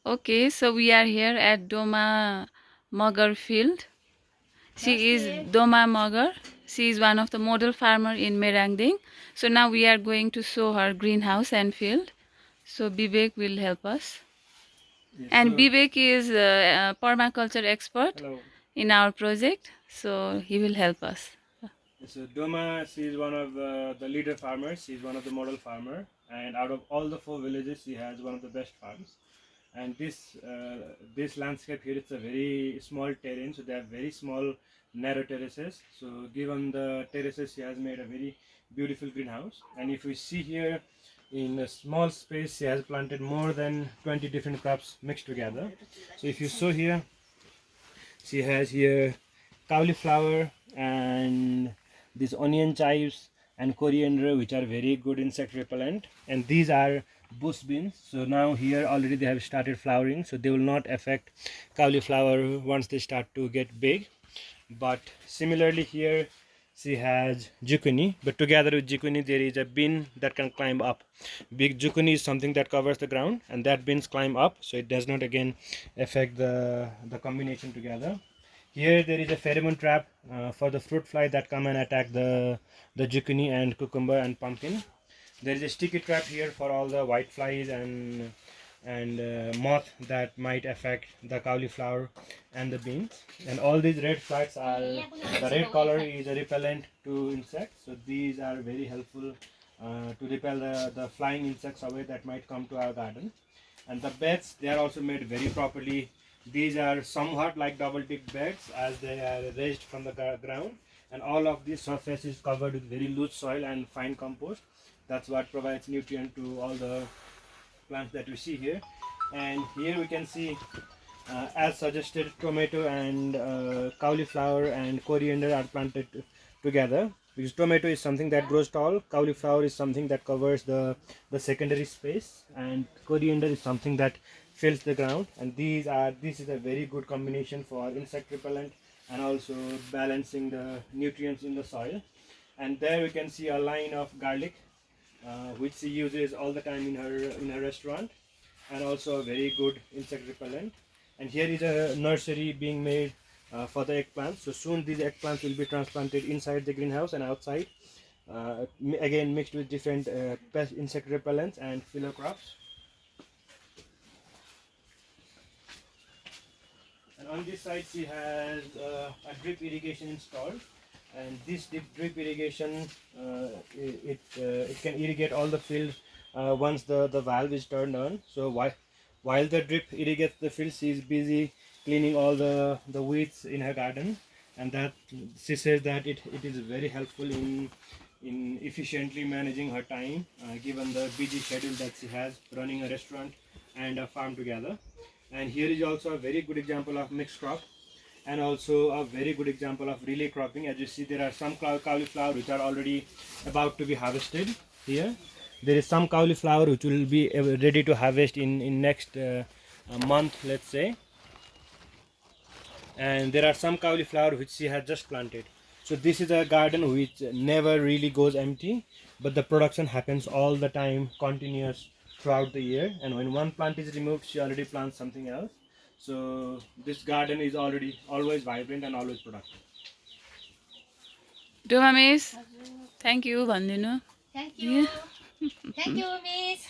Okay, so we are here at Doma Magar field. She is Doma Magar. She is one of the model farmer in Merangding. So now we are going to show her greenhouse and field. So Vivek will help us. Yes, And so Vivek is a permaculture expert hello. in our project. So he will help us. So Doma, she is one of the leader farmers. She is one of the model farmer, and out of all the 4 villages, she has one of the best farms. And this landscape here, it's a very small terrain, so they have very small narrow terraces. So given the terraces, she has made a very beautiful greenhouse. And if we see here, in a small space, she has planted more than 20 different crops mixed together. So if you saw here, she has here cauliflower and these onion chives and coriander, which are very good insect repellent, and these are bush beans. So now here already they have started flowering, so they will not affect cauliflower once they start to get big. But similarly here she has zucchini, but together with zucchini there is a bean that can climb up. Big zucchini is something that covers the ground, and that beans climb up, so it does not again affect the combination together. Here there is a pheromone trap for the fruit fly that come and attack the zucchini and cucumber and pumpkin. There is a sticky trap here for all the white flies and moth that might affect the cauliflower and the beans. And all these red flags are, the red color is a repellent to insects, so these are very helpful to repel the flying insects away that might come to our garden. And the beds, they are also made very properly. These are somewhat like double tick beds as they are raised from the ground, and all of this surface is covered with very loose soil and fine compost. That's what provides nutrient to all the plants that we see here. And here we can see, as suggested, tomato and cauliflower and coriander are planted together, because tomato is something that grows tall, cauliflower is something that covers the secondary space, and coriander is something that fills the ground. And this is a very good combination for insect repellent and also balancing the nutrients in the soil. And there we can see a line of garlic, which she uses all the time in her restaurant, and also a very good insect repellent. And here is a nursery being made for the eggplants. So soon these eggplants will be transplanted inside the greenhouse and outside, again mixed with different pest insect repellents and filler crops. And on this side she has a drip irrigation installed, and this drip irrigation, it can irrigate all the field once the valve is turned on. So while the drip irrigates the field, she is busy cleaning all the weeds in her garden. And that she says that it is very helpful in efficiently managing her time, given the busy schedule that she has running a restaurant and a farm together. And here is also a very good example of mixed crop, and also a very good example of relay cropping. As you see, there are some cauliflower which are already about to be harvested here. There is some cauliflower which will be ready to harvest in next a month, let's say. And there are some cauliflower which she has just planted. So this is a garden which never really goes empty, but the production happens all the time, continuous throughout the year. And when one plant is removed, she already plants something else. So this garden is already always vibrant and always productive. Doma miss, thank you भनिदिनु. Thank you. Thank you, Miss.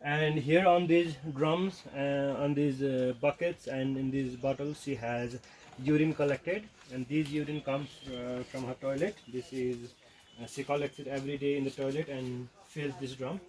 And here on these drums, on these buckets and in these bottles, she has urine collected, and these urine comes from her toilet. This is she collects it every day in the toilet and fills this drum.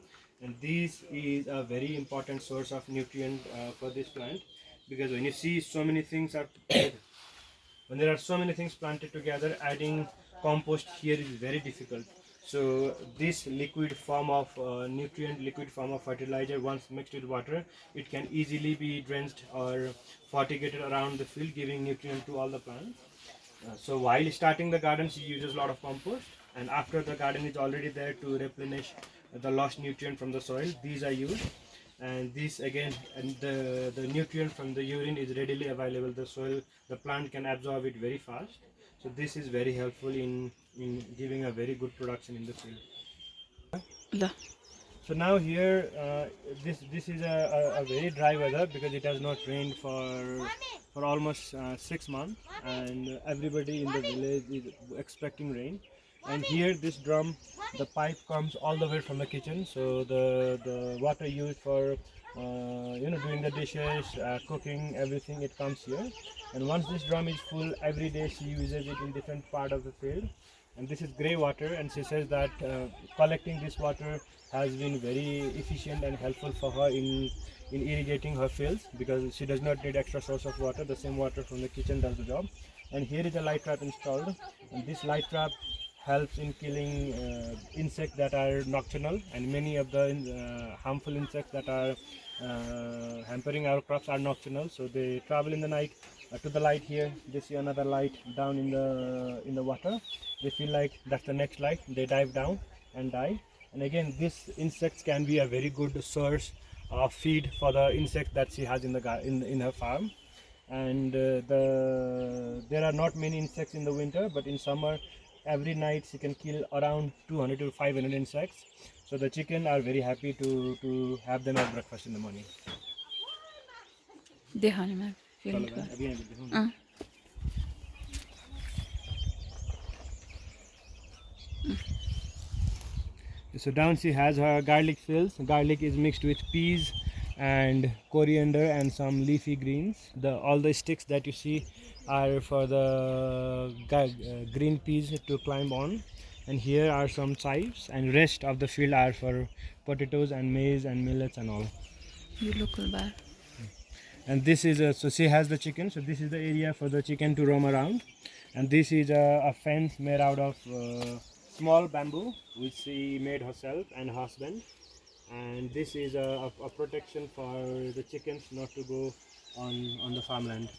And this is a very important source of nutrient for this plant, because when you see so many things are when there are so many things planted together, adding compost here is very difficult. So this liquid form of nutrient, liquid form of fertilizer, once mixed with water, it can easily be drenched or fertigated around the field, giving nutrient to all the plants. So while starting the garden, she uses a lot of compost, and after the garden is already there to replenish the lost nutrient from the soil, these are used. And this again, and the nutrient from the urine is readily available. The soil, the plant can absorb it very fast. So this is very helpful in giving a very good production in the field. ल So now here, this is a very dry weather because it has not rained for almost 6 months, and everybody in the village is expecting rain. And here, this drum, the pipe comes all the way from the kitchen, so the water used for doing the dishes, cooking, everything, it comes here. And once this drum is full, every day she uses it in different part of the field. And this is grey water, and she says that collecting this water has been very efficient and helpful for her in irrigating her fields, because she does not need extra source of water. The same water from the kitchen does the job. And here is a light trap installed, and this light trap helps in killing insects that are nocturnal, and many of the harmful insects that are hampering our crops are nocturnal, so they travel in the night to the light. Here they see another light down in the water, they feel like that's the next light, they dive down and die. And again, these insects can be a very good source of feed for the insects that she has in the in her farm. And there are not many insects in the winter, but in summer every night she can kill around 200 to 500 insects, so the chicken are very happy to have them as breakfast in the morning. देखाउने मैं चलो field भाई, को अभी यहाँ पे देखो। अँ, So down she has her garlic fields. Garlic is mixed with peas and coriander and some leafy greens. All the sticks that you see are for the green peas to climb on. And here are some chives, and rest of the field are for potatoes and maize and millets and all. Yo local bar And this is so she has the chicken, so this is the area for the chicken to roam around. And this is a fence made out of small bamboo, which she made herself and her husband. And this is a protection for the chickens not to go on the farmland.